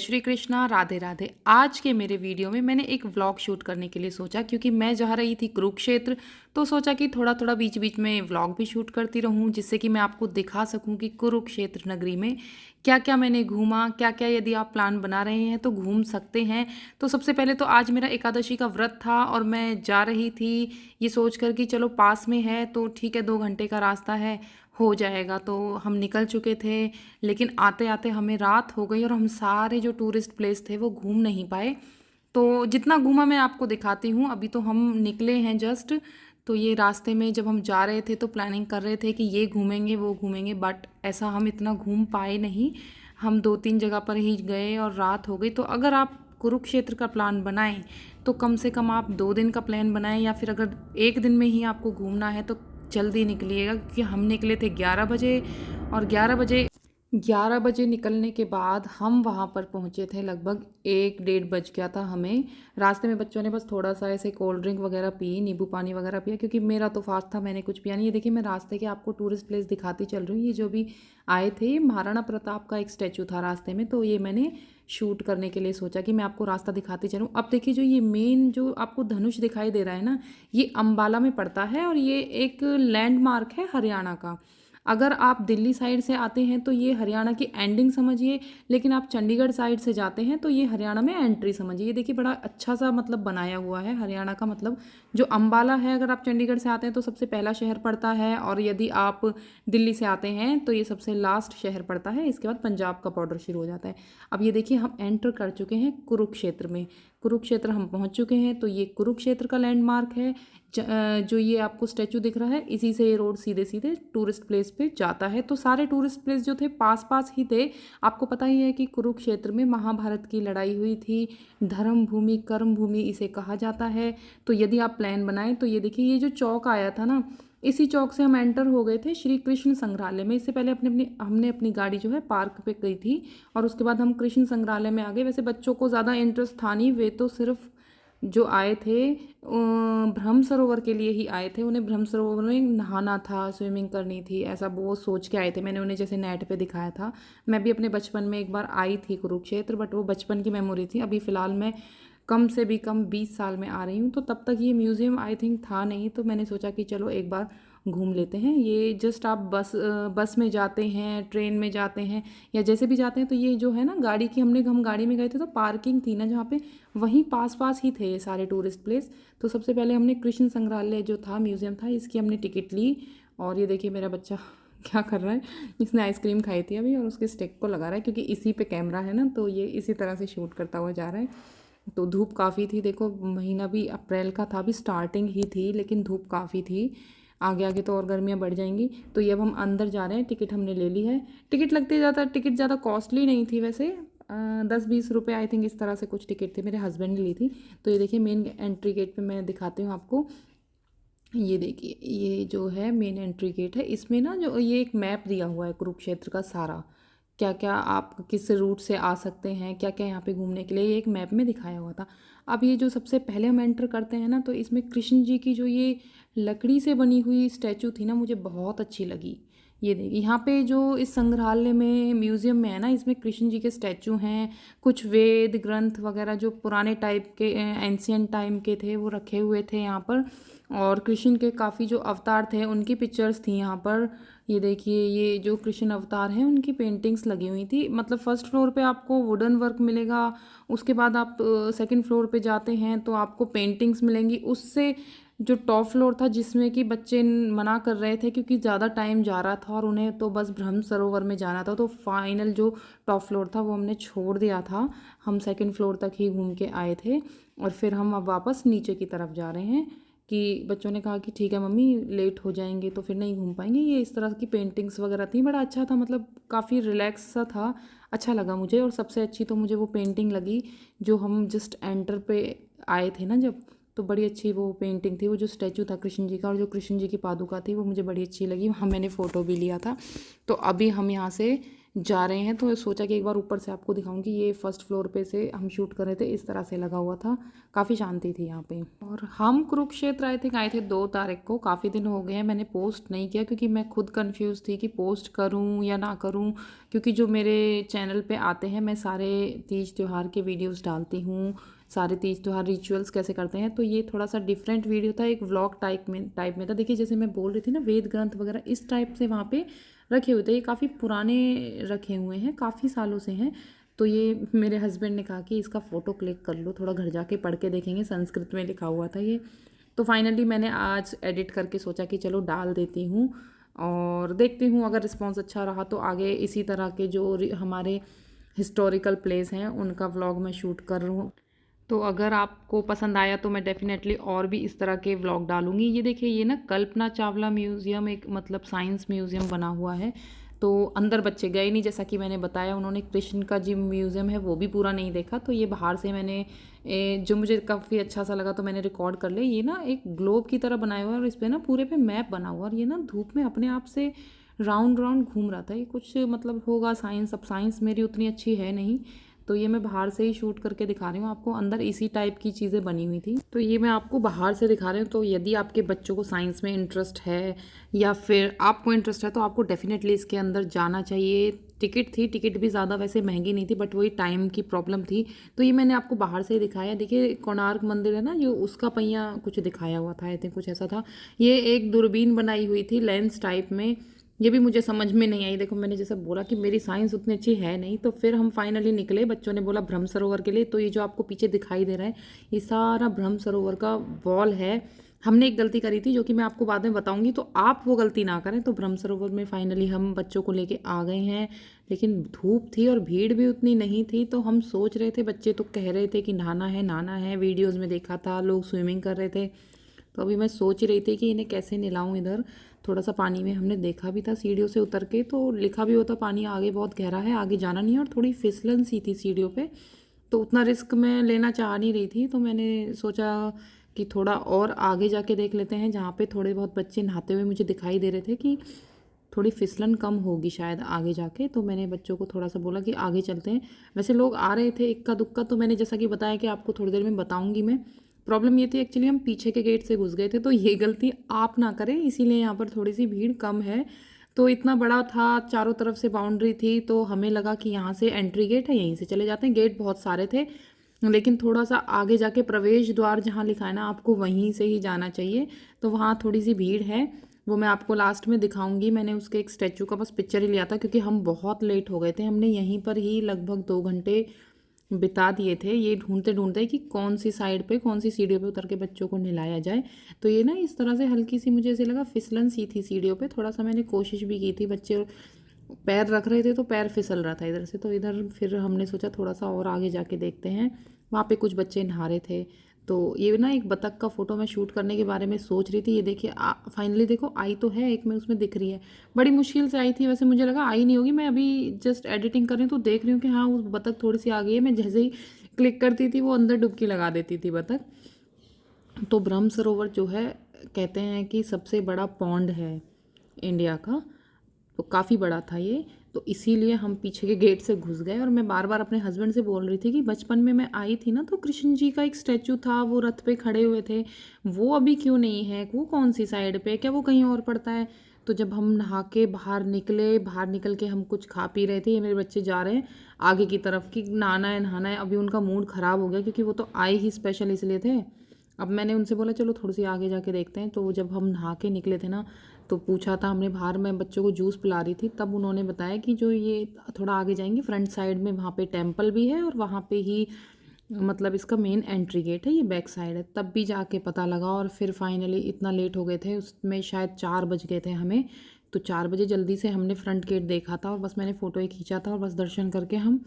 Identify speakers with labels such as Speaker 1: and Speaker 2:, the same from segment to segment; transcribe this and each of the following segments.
Speaker 1: श्री कृष्णा, राधे राधे। आज के मेरे वीडियो में मैंने एक व्लॉग शूट करने के लिए सोचा, क्योंकि मैं जा रही थी कुरुक्षेत्र। तो सोचा कि थोड़ा थोड़ा बीच बीच में व्लॉग भी शूट करती रहूं, जिससे कि मैं आपको दिखा सकूं कि कुरुक्षेत्र नगरी में क्या क्या मैंने घूमा, क्या क्या यदि आप प्लान बना रहे हैं तो घूम सकते हैं। तो सबसे पहले तो आज मेरा एकादशी का व्रत था और मैं जा रही थी ये सोच कर कि चलो पास में है तो ठीक है, 2 घंटे का रास्ता है, हो जाएगा। तो हम निकल चुके थे, लेकिन आते आते हमें रात हो गई और हम सारे जो टूरिस्ट प्लेस थे वो घूम नहीं पाए। तो जितना घूमा मैं आपको दिखाती हूँ। अभी तो हम निकले हैं जस्ट। तो ये रास्ते में जब हम जा रहे थे तो प्लानिंग कर रहे थे कि ये घूमेंगे वो घूमेंगे, बट ऐसा हम इतना घूम पाए नहीं। हम 2-3 जगह पर ही गए और रात हो गई। तो अगर आप कुरुक्षेत्र का प्लान बनाएं तो कम से कम आप 2 दिन का प्लान बनाएं, या फिर अगर एक दिन में ही आपको घूमना है तो जल्दी निकलिएगा, क्योंकि हम निकले थे 11 बजे। और 11 बजे निकलने के बाद हम वहाँ पर पहुँचे थे लगभग 1-1:30 बज गया था हमें। रास्ते में बच्चों ने बस थोड़ा सा ऐसे कोल्ड ड्रिंक वगैरह पी, नींबू पानी वगैरह पिया, क्योंकि मेरा तो फास्ट था, मैंने कुछ पिया नहीं। ये देखिए मैं रास्ते के आपको टूरिस्ट प्लेस दिखाती चल रही हूँ। ये जो भी आए थे, महाराणा प्रताप का एक स्टैचू था रास्ते में, तो ये मैंने शूट करने के लिए सोचा कि मैं आपको रास्ता दिखाती चलूँ। अब देखिए जो ये मेन जो आपको धनुष दिखाई दे रहा है ना, ये अम्बाला में पड़ता है और ये एक लैंडमार्क है हरियाणा का। अगर आप दिल्ली साइड से आते हैं तो ये हरियाणा की एंडिंग समझिए, लेकिन आप चंडीगढ़ साइड से जाते हैं तो ये हरियाणा में एंट्री समझिए। ये देखिए बड़ा अच्छा सा मतलब बनाया हुआ है हरियाणा का। मतलब जो अम्बाला है, अगर आप चंडीगढ़ से आते हैं तो सबसे पहला शहर पड़ता है, और यदि आप दिल्ली से आते हैं तो ये सबसे लास्ट शहर पड़ता है। इसके बाद पंजाब का बॉर्डर शुरू हो जाता है। अब ये देखिए हम एंटर कर चुके हैं कुरुक्षेत्र में। कुरुक्षेत्र हम पहुंच चुके हैं। तो ये कुरुक्षेत्र का लैंडमार्क है। जो ये आपको स्टैचू दिख रहा है, इसी से ये रोड सीधे सीधे टूरिस्ट प्लेस पे जाता है। तो सारे टूरिस्ट प्लेस जो थे पास पास ही थे। आपको पता ही है कि कुरुक्षेत्र में महाभारत की लड़ाई हुई थी। धर्म भूमि कर्म भूमि इसे कहा जाता है। तो यदि आप प्लान बनाएं तो ये देखिए, ये जो चौक आया था ना, इसी चौक से हम एंटर हो गए थे श्री कृष्ण संग्रहालय में। इससे पहले हमने अपनी गाड़ी जो है पार्क पे गई थी, और उसके बाद हम कृष्ण संग्रहालय में आ गए। वैसे बच्चों को ज़्यादा इंटरेस्ट था नहीं, वे तो सिर्फ जो आए थे ब्रह्म सरोवर के लिए ही आए थे। उन्हें ब्रह्म सरोवर में नहाना था, स्विमिंग करनी थी, ऐसा वो सोच के आए थे। मैंने उन्हें जैसे नेट पे दिखाया था। मैं भी अपने बचपन में एक बार आई थी कुरुक्षेत्र, बट वो बचपन की मेमोरी थी। अभी फ़िलहाल मैं कम से भी कम 20 साल में आ रही हूँ, तो तब तक ये म्यूज़ियम आई थिंक था नहीं। तो मैंने सोचा कि चलो एक बार घूम लेते हैं। ये जस्ट आप बस में जाते हैं, ट्रेन में जाते हैं, या जैसे भी जाते हैं, तो ये जो है ना गाड़ी की, हम गाड़ी में गए थे तो पार्किंग थी ना जहाँ पे, वहीं पास पास ही थे ये सारे टूरिस्ट प्लेस। तो सबसे पहले हमने कृष्ण संग्रहालय जो था, म्यूज़ियम था, इसकी हमने टिकट ली। और ये देखिए मेरा बच्चा क्या कर रहा है, इसने आइसक्रीम खाई थी अभी और उसके स्टिक को लगा रहा है, क्योंकि इसी पे कैमरा है ना, तो ये इसी तरह से शूट करता हुआ जा रहा है। तो धूप काफ़ी थी, देखो महीना भी अप्रैल का था, अभी स्टार्टिंग ही थी, लेकिन धूप काफ़ी थी। आगे आगे तो और गर्मियाँ बढ़ जाएंगी। तो ये अब हम अंदर जा रहे हैं। टिकट हमने ले ली है। टिकट लगते ज़्यादा, टिकट ज़्यादा कॉस्टली नहीं थी वैसे, 10-20 रुपये आई थिंक इस तरह से कुछ टिकट थे। मेरे हस्बैंड ने ली थी। तो ये देखिए मेन एंट्री गेट पे मैं दिखाती हूँ आपको। ये देखिए ये जो है मेन एंट्री गेट है। इसमें ना जो ये एक मैप दिया हुआ है कुरुक्षेत्र का सारा, क्या क्या आप किस रूट से आ सकते हैं, क्या क्या यहाँ पे घूमने के लिए, ये एक मैप में दिखाया हुआ था। अब ये जो सबसे पहले हम एंटर करते हैं ना, तो इसमें कृष्ण जी की जो ये लकड़ी से बनी हुई स्टैचू थी ना, मुझे बहुत अच्छी लगी। ये देखिए यहाँ पे जो इस संग्रहालय में, म्यूजियम में है ना, इसमें कृष्ण जी के स्टैचू हैं। कुछ वेद ग्रंथ वगैरह जो पुराने टाइप के एंशियंट टाइम के थे वो रखे हुए थे यहाँ पर। और कृष्ण के काफ़ी जो अवतार थे उनकी पिक्चर्स थी यहाँ पर। ये देखिए ये जो कृष्ण अवतार हैं उनकी पेंटिंग्स लगी हुई थी। मतलब फर्स्ट फ्लोर पे आपको वुडन वर्क मिलेगा, उसके बाद आप सेकंड फ्लोर पे जाते हैं तो आपको पेंटिंग्स मिलेंगी। उससे जो टॉप फ्लोर था, जिसमें कि बच्चे मना कर रहे थे क्योंकि ज़्यादा टाइम जा रहा था और उन्हें तो बस ब्रह्म सरोवर में जाना था, तो फाइनल जो टॉप फ्लोर था वो हमने छोड़ दिया था। हम सेकंड फ्लोर तक ही घूम के आए थे, और फिर हम अब वापस नीचे की तरफ जा रहे हैं। कि बच्चों ने कहा कि ठीक है मम्मी, लेट हो जाएंगे तो फिर नहीं घूम पाएंगे। ये इस तरह की पेंटिंग्स वगैरह थी, बड़ा अच्छा था, मतलब काफ़ी रिलैक्स सा था, अच्छा लगा मुझे। और सबसे अच्छी तो मुझे वो पेंटिंग लगी जो हम जस्ट एंटर पे आए थे ना जब, तो बड़ी अच्छी वो पेंटिंग थी। वो जो स्टैचू था कृष्ण जी का और जो कृष्ण जी की पादुका थी वो मुझे बड़ी अच्छी लगी। वहाँ मैंने फ़ोटो भी लिया था। तो अभी हम यहाँ से जा रहे हैं। तो सोचा कि एक बार ऊपर से आपको दिखाऊंगी। ये फर्स्ट फ्लोर पे से हम शूट कर रहे थे, इस तरह से लगा हुआ था, काफ़ी शांति थी यहाँ पे। और हम कुरुक्षेत्र आए थे 2 तारीख को। काफ़ी दिन हो गए हैं, मैंने पोस्ट नहीं किया क्योंकि मैं खुद कंफ्यूज थी कि पोस्ट करूँ या ना करूँ, क्योंकि जो मेरे चैनल पे आते हैं मैं सारे तीज त्यौहार के वीडियोस डालती हूँ, सारे तीज त्यौहार रिचुअल्स कैसे करते हैं। तो ये थोड़ा सा डिफरेंट वीडियो था, एक व्लॉग टाइप में था। देखिए जैसे मैं बोल रही थी ना, वेद ग्रंथ वगैरह इस टाइप से वहाँ पे रखे हुए थे। ये काफ़ी पुराने रखे हुए हैं, काफ़ी सालों से हैं। तो ये मेरे हस्बैंड ने कहा कि इसका फ़ोटो क्लिक कर लो, थोड़ा घर जाके पढ़ के देखेंगे, संस्कृत में लिखा हुआ था ये। तो फाइनली मैंने आज एडिट करके सोचा कि चलो डाल देती हूँ और देखती हूँ अगर रिस्पॉन्स अच्छा रहा तो आगे इसी तरह के जो हमारे हिस्टोरिकल प्लेस हैं उनका व्लॉग मैं शूट कर रहा हूँ। तो अगर आपको पसंद आया तो मैं डेफ़िनेटली और भी इस तरह के व्लॉग डालूँगी। ये देखिए, ये ना कल्पना चावला म्यूज़ियम, एक मतलब साइंस म्यूज़ियम बना हुआ है। तो अंदर बच्चे गए नहीं, जैसा कि मैंने बताया। उन्होंने कृष्ण का जो म्यूज़ियम है वो भी पूरा नहीं देखा। तो ये बाहर से मैंने जो मुझे काफ़ी अच्छा सा लगा तो मैंने रिकॉर्ड कर लिया। ये ना एक ग्लोब की तरह बनाया हुआ है और इस पे ना पूरे पे मैप बना हुआ है और ये ना धूप में अपने आप से राउंड राउंड घूम रहा था। ये कुछ मतलब होगा साइंस। अब साइंस मेरी उतनी अच्छी है नहीं, तो ये मैं बाहर से ही शूट करके दिखा रही हूँ आपको। अंदर इसी टाइप की चीज़ें बनी हुई थी, तो ये मैं आपको बाहर से दिखा रही हूँ। तो यदि आपके बच्चों को साइंस में इंटरेस्ट है या फिर आपको इंटरेस्ट है तो आपको डेफिनेटली इसके अंदर जाना चाहिए। टिकट भी ज़्यादा वैसे महंगी नहीं थी, बट वही टाइम की प्रॉब्लम थी। तो ये मैंने आपको बाहर से ही दिखाया। देखिए कोणार्क मंदिर है ना, जो उसका पहिया कुछ दिखाया हुआ था, आई थिंक कुछ ऐसा था। ये एक दूरबीन बनाई हुई थी लेंस टाइप में, ये भी मुझे समझ में नहीं आई। देखो मैंने जैसे बोला कि मेरी साइंस उतनी अच्छी है नहीं। तो फिर हम फाइनली निकले, बच्चों ने बोला ब्रह्म सरोवर के लिए। तो ये जो आपको पीछे दिखाई दे रहा है ये सारा ब्रह्म सरोवर का वॉल है। हमने एक गलती करी थी जो कि मैं आपको बाद में बताऊंगी, तो आप वो गलती ना करें। तो ब्रह्म सरोवर में फाइनली हम बच्चों को लेके आ गए हैं, लेकिन धूप थी और भीड़ भी उतनी नहीं थी। तो हम सोच रहे थे, बच्चे तो कह रहे थे कि नहाना है नहाना है, वीडियोज़ में देखा था लोग स्विमिंग कर रहे थे। तो अभी मैं सोच ही रही थी कि इन्हें कैसे नहलाऊं। इधर थोड़ा सा पानी में हमने देखा भी था सीढ़ियों से उतर के, तो लिखा भी होता पानी आगे बहुत गहरा है, आगे जाना नहीं है। और थोड़ी फिसलन सी थी सीढ़ियों पे, तो उतना रिस्क मैं लेना चाह नहीं रही थी। तो मैंने सोचा कि थोड़ा और आगे जाके देख लेते हैं, जहाँ पे थोड़े बहुत बच्चे नहाते हुए मुझे दिखाई दे रहे थे कि थोड़ी फिसलन कम होगी शायद आगे जाके। तो मैंने बच्चों को थोड़ा सा बोला कि आगे चलते हैं। वैसे लोग आ रहे थे इक्का दुक्का, तो मैंने जैसा कि बताया कि आपको थोड़ी देर में बताऊंगी मैं। प्रॉब्लम ये थी एक्चुअली हम पीछे के गेट से घुस गए थे, तो ये गलती आप ना करें, इसीलिए यहाँ पर थोड़ी सी भीड़ कम है। तो इतना बड़ा था, चारों तरफ से बाउंड्री थी, तो हमें लगा कि यहाँ से एंट्री गेट है, यहीं से चले जाते हैं। गेट बहुत सारे थे, लेकिन थोड़ा सा आगे जाके प्रवेश द्वार जहाँ लिखा है ना, आपको वहीं से ही जाना चाहिए। तो वहाँ थोड़ी सी भीड़ है, वो मैं आपको लास्ट में दिखाऊंगी। मैंने उसके एक स्टैचू का बस पिक्चर ही लिया था क्योंकि हम बहुत लेट हो गए थे। हमने यहीं पर ही लगभग 2 घंटे बिता दिए थे ये ढूंढते ढूंढते कि कौन सी साइड पे, कौन सी सीढ़ियों पे उतर के बच्चों को नहलाया जाए। तो ये ना इस तरह से हल्की सी मुझे ऐसे लगा फिसलन सी थी सीढ़ियों पे। थोड़ा सा मैंने कोशिश भी की थी, बच्चे पैर रख रहे थे तो पैर फिसल रहा था इधर से, तो इधर फिर हमने सोचा थोड़ा सा और आगे जाके देखते हैं। वहाँ पे कुछ बच्चे नहा रहे थे। तो ये ना एक बतख का फ़ोटो मैं शूट करने के बारे में सोच रही थी। ये देखिए फाइनली देखो आई तो है, एक में उसमें दिख रही है। बड़ी मुश्किल से आई थी, वैसे मुझे लगा आई नहीं होगी। मैं अभी जस्ट एडिटिंग कर रही हूँ तो देख रही हूँ कि हाँ उस बतख थोड़ी सी आ गई है। मैं जैसे ही क्लिक करती थी वो अंदर डुबकी लगा देती थी बतख। तो ब्रह्म सरोवर जो है, कहते हैं कि सबसे बड़ा पॉन्ड है इंडिया का, तो काफ़ी बड़ा था ये। तो इसीलिए हम पीछे के गेट से घुस गए। और मैं बार बार अपने हस्बैंड से बोल रही थी कि बचपन में मैं आई थी ना, तो कृष्ण जी का एक स्टैचू था, वो रथ पे खड़े हुए थे, वो अभी क्यों नहीं है, वो कौन सी साइड पे, क्या वो कहीं और पड़ता है। तो जब हम नहा के बाहर निकले, बाहर निकल के हम कुछ खा पी रहे थे, ये मेरे बच्चे जा रहे हैं आगे की तरफ कि नहाना है नहाना है। अभी उनका मूड ख़राब हो गया क्योंकि वो तो आए ही स्पेशल इसलिए थे। अब मैंने उनसे बोला चलो थोड़ी सी आगे जाके देखते हैं। तो जब हम नहा के निकले थे ना, तो पूछा था हमने बाहर, मैं बच्चों को जूस पिला रही थी, तब उन्होंने बताया कि जो ये थोड़ा आगे जाएंगे फ्रंट साइड में वहाँ पे टेम्पल भी है और वहाँ पे ही मतलब इसका मेन एंट्री गेट है, ये बैक साइड है। तब भी जाके पता लगा और फिर फाइनली इतना लेट हो गए थे, उसमें शायद 4 बज गए थे हमें। तो 4 बजे जल्दी से हमने फ्रंट गेट देखा था और बस मैंने फ़ोटो ही खींचा था और बस दर्शन करके हम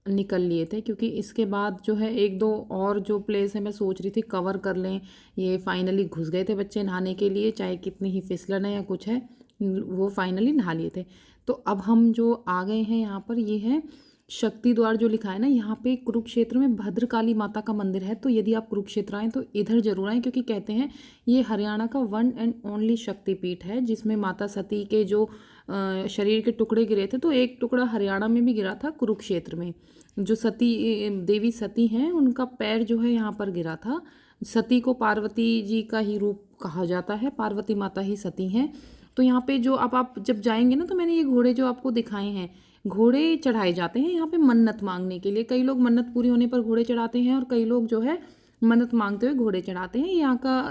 Speaker 1: निकल लिए थे। क्योंकि इसके बाद जो है 1-2 और जो प्लेस है मैं सोच रही थी कवर कर लें। ये फाइनली घुस गए थे बच्चे नहाने के लिए, चाहे कितनी ही फिसलन है या कुछ है, वो फाइनली नहा लिए थे। तो अब हम जो आ गए हैं यहाँ पर, ये है शक्ति द्वार जो लिखा है ना, यहाँ पे कुरुक्षेत्र में भद्रकाली माता का मंदिर है। तो यदि आप कुरुक्षेत्र आएँ तो इधर जरूर आएँ, क्योंकि कहते हैं ये हरियाणा का 1 एंड ओनली शक्तिपीठ है जिसमें माता सती के जो शरीर के टुकड़े गिरे थे, तो एक टुकड़ा हरियाणा में भी गिरा था कुरुक्षेत्र में। जो सती देवी सती हैं उनका पैर जो है यहाँ पर गिरा था। सती को पार्वती जी का ही रूप कहा जाता है, पार्वती माता ही सती हैं। तो यहाँ पे जो अब आप जब जाएंगे ना, तो मैंने ये घोड़े जो आपको दिखाए हैं, घोड़े चढ़ाए जाते हैं यहाँ पे मन्नत मांगने के लिए। कई लोग मन्नत पूरी होने पर घोड़े चढ़ाते हैं और कई लोग जो है मन्नत मांगते हुए घोड़े चढ़ाते हैं। यहाँ का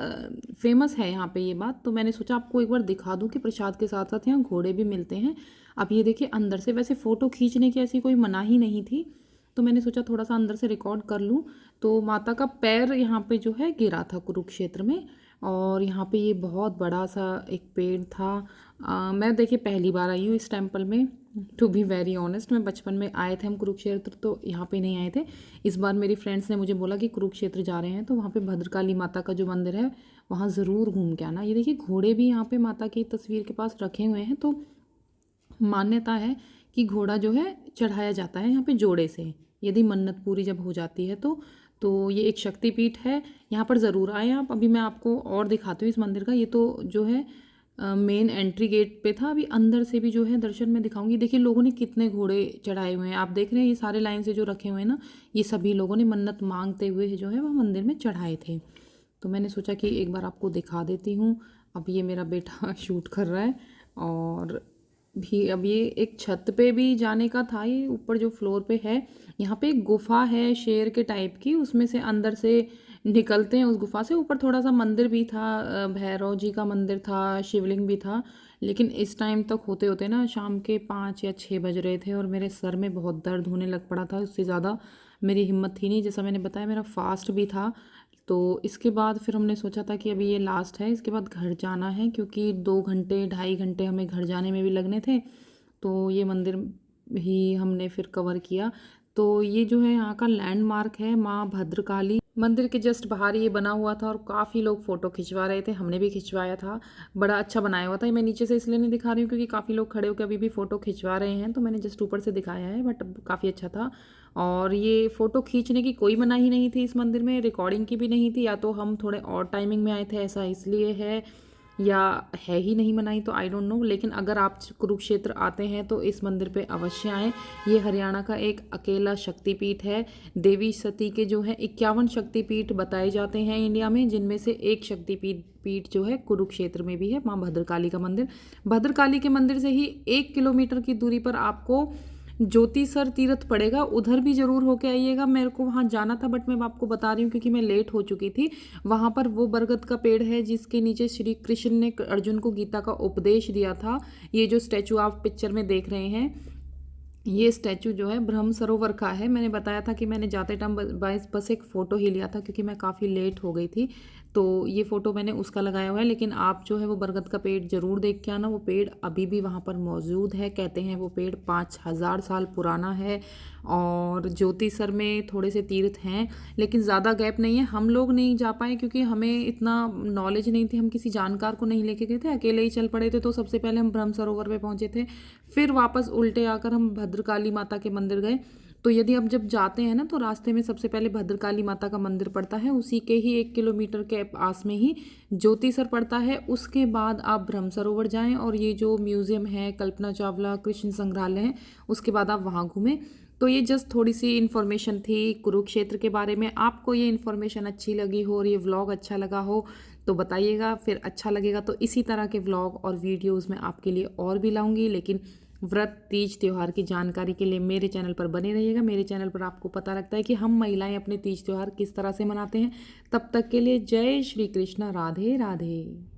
Speaker 1: फेमस है यहाँ पे ये बात। तो मैंने सोचा आपको एक बार दिखा दूँ कि प्रसाद के साथ साथ यहाँ घोड़े भी मिलते हैं। अब ये देखिए अंदर से, वैसे फ़ोटो खींचने की ऐसी कोई मनाही नहीं थी, तो मैंने सोचा थोड़ा सा अंदर से रिकॉर्ड कर लूँ। तो माता का पैर यहाँ पे जो है गिरा था कुरुक्षेत्र में। और यहाँ पे ये बहुत बड़ा सा एक पेड़ था। मैं देखिए पहली बार आई हूँ इस टेम्पल में, टू बी वेरी ऑनेस्ट। मैं बचपन में आए थे हम कुरुक्षेत्र, तो यहाँ पे नहीं आए थे। इस बार मेरी फ्रेंड्स ने मुझे बोला कि कुरुक्षेत्र जा रहे हैं तो वहाँ पे भद्रकाली माता का जो मंदिर है वहाँ ज़रूर घूम के आना। ये देखिए घोड़े भी यहाँ पे माता की तस्वीर के पास रखे हुए हैं। तो मान्यता है कि घोड़ा जो है चढ़ाया जाता है यहाँ पे जोड़े से, यदि मन्नत पूरी जब हो जाती है तो ये एक शक्तिपीठ है, यहाँ पर ज़रूर आए आप। अभी मैं आपको और दिखाती हूँ इस मंदिर का। ये तो जो है मेन एंट्री गेट पे था, अभी अंदर से भी जो है दर्शन में दिखाऊंगी। देखिए लोगों ने कितने घोड़े चढ़ाए हुए हैं, आप देख रहे हैं ये सारे लाइन से जो रखे हुए हैं ना, ये सभी लोगों ने मन्नत मांगते हुए जो है वह मंदिर में चढ़ाए थे। तो मैंने सोचा कि एक बार आपको दिखा देती हूँ। अब ये मेरा बेटा शूट कर रहा है। और भी अब ये एक छत पे भी जाने का था, ये ऊपर जो फ्लोर पे है यहाँ पे एक गुफा है शेर के टाइप की, उसमें से अंदर से निकलते हैं उस गुफा से। ऊपर थोड़ा सा मंदिर भी था, भैरव जी का मंदिर था, शिवलिंग भी था। लेकिन इस टाइम तक होते होते ना शाम के 5 या 6 बज रहे थे और मेरे सर में बहुत दर्द होने लग पड़ा था। उससे ज़्यादा मेरी हिम्मत थी नहीं। जैसा मैंने बताया मेरा फास्ट भी था। तो इसके बाद फिर हमने सोचा था कि अभी ये लास्ट है, इसके बाद घर जाना है, क्योंकि 2 घंटे 2.5 घंटे हमें घर जाने में भी लगने थे। तो ये मंदिर ही हमने फिर कवर किया। तो ये जो है यहाँ का लैंडमार्क है, माँ भद्रकाली मंदिर के जस्ट बाहर ये बना हुआ था और काफ़ी लोग फ़ोटो खिंचवा रहे थे, हमने भी खिंचवाया था। बड़ा अच्छा बनाया हुआ था। मैं नीचे से इसलिए नहीं दिखा रही हूँ क्योंकि काफ़ी लोग खड़े होकर अभी भी फ़ोटो खिंचवा रहे हैं, तो मैंने जस्ट ऊपर से दिखाया है, बट काफ़ी अच्छा था। और ये फ़ोटो खींचने की कोई मनाही नहीं थी इस मंदिर में, रिकॉर्डिंग की भी नहीं थी। या तो हम थोड़े और टाइमिंग में आए थे ऐसा इसलिए है, या है ही नहीं मनाही, तो आई डोंट नो। लेकिन अगर आप कुरुक्षेत्र आते हैं तो इस मंदिर पे अवश्य आएँ। ये हरियाणा का एक अकेला शक्तिपीठ है। देवी सती के जो है 51 शक्तिपीठ बताए जाते हैं इंडिया में, जिनमें से एक शक्तिपीठ जो है कुरुक्षेत्र में भी है, माँ भद्रकाली का मंदिर। भद्रकाली के मंदिर से ही 1 किलोमीटर की दूरी पर आपको ज्योतिसर तीर्थ पड़ेगा, उधर भी ज़रूर होके आइएगा। मेरे को वहाँ जाना था बट मैं आपको बता रही हूँ क्योंकि मैं लेट हो चुकी थी। वहाँ पर वो बरगद का पेड़ है जिसके नीचे श्री कृष्ण ने अर्जुन को गीता का उपदेश दिया था। ये जो स्टैचू आप पिक्चर में देख रहे हैं, ये स्टैचू जो है ब्रह्म सरोवर का है। मैंने बताया था कि मैंने जाते टाइम बस एक फ़ोटो ही लिया था क्योंकि मैं काफ़ी लेट हो गई थी, तो ये फ़ोटो मैंने उसका लगाया हुआ है। लेकिन आप जो है वो बरगद का पेड़ ज़रूर देख के आना, वो पेड़ अभी भी वहाँ पर मौजूद है। कहते हैं वो पेड़ 5000 साल पुराना है। और ज्योतिसर में थोड़े से तीर्थ हैं लेकिन ज़्यादा गैप नहीं है। हम लोग नहीं जा पाए क्योंकि हमें इतना नॉलेज नहीं थी, हम किसी जानकार को नहीं लेके गए थे, अकेले ही चल पड़े थे। तो सबसे पहले हम ब्रह्म सरोवर पे पहुंचे थे, फिर वापस उल्टे आकर हम भद्रकाली माता के मंदिर गए। तो यदि आप जब जाते हैं ना तो रास्ते में सबसे पहले भद्रकाली माता का मंदिर पड़ता है, उसी के ही 1 किलोमीटर के पास में ही ज्योतिसर पड़ता है। उसके बाद आप ब्रह्म सरोवर जाएं और ये जो म्यूज़ियम है, कल्पना चावला कृष्ण संग्रहालय है, उसके बाद आप वहाँ घूमें। तो ये जस्ट थोड़ी सी इन्फॉर्मेशन थी कुरुक्षेत्र के बारे में। आपको ये इन्फॉर्मेशन अच्छी लगी हो और ये व्लॉग अच्छा लगा हो तो बताइएगा। फिर अच्छा लगेगा तो इसी तरह के व्लॉग और वीडियोज़ मैं आपके लिए और भी लाऊंगी। लेकिन व्रत तीज त्यौहार की जानकारी के लिए मेरे चैनल पर बने रहिएगा। मेरे चैनल पर आपको पता लगता है कि हम महिलाएं अपने तीज त्यौहार किस तरह से मनाते हैं। तब तक के लिए जय श्री कृष्ण, राधे राधे।